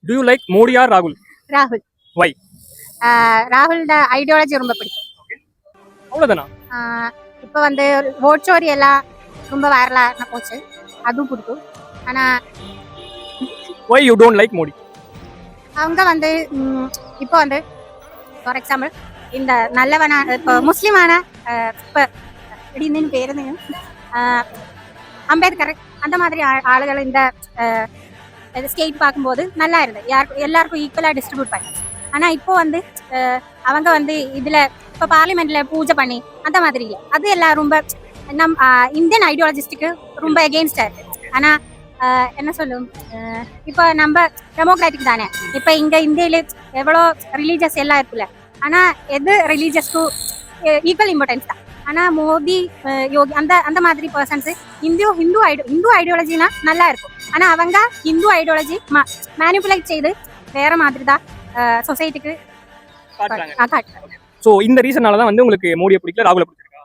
Do you like Modi or Rahul? ராகுல். Why? ராகுலோட ideology ரொம்ப பிடிக்கும். அவ்வளவுதானா? இப்போ வந்து ஓட்சோரி எல்லாம் ரொம்ப வைரலாக போச்சு, அதுவும் பிடிக்கும். ஆனால் Why you don't like Modi? அவங்க வந்து இப்போ வந்து ஃபார் எக்ஸாம்பிள் இந்த நல்லவனான இப்போ முஸ்லீமான இப்போ எப்படின்னு பேர் அம்பேத்கர் அந்த மாதிரி ஆளுகள் இந்த ஸ்டேட் பார்க்கும்போது நல்லா இருந்தது, எல்லாருக்கும் ஈக்குவலாக டிஸ்ட்ரிபியூட் பண்ணி. ஆனால் இப்போ வந்து அவங்க வந்து இதில் இப்போ பார்லிமெண்ட்ல பூஜை பண்ணி அந்த மாதிரி இல்லை, அது எல்லாம் ரொம்ப இந்தியன் ஐடியாலஜிஸ்டுக்கு ரொம்ப எகெயின்ஸ்டாக இருக்கு. ஆனால் என்ன சொல்லும், இப்போ நம்ம டெமோக்ராட்டிக் தானே, இப்போ இங்கே இந்தியாவில எவ்வளோ ரிலீஜியஸ் எல்லாம் இருக்குல்ல, ஆனால் எது ரிலீஜியஸ்க்கும் ஈக்குவல் இம்பார்ட்டன்ஸ் தான். ஆனால் மோடி யோகி அந்த மாதிரி பர்சன்ஸ் ஹிந்து ஐடியாலஜினா நல்லா இருக்கும். ஆனால் அவங்க ஹிந்து ஐடியாலஜி மேனிப்புலேட் செய்து வேற மாதிரி தான் சொசைட்டிக்கு காட்டுறாங்க. ஸோ இந்த ரீசனால தான் வந்து உங்களுக்கு மோடியை பிடிக்கல, ராகுலை பிடிச்சிருக்கா?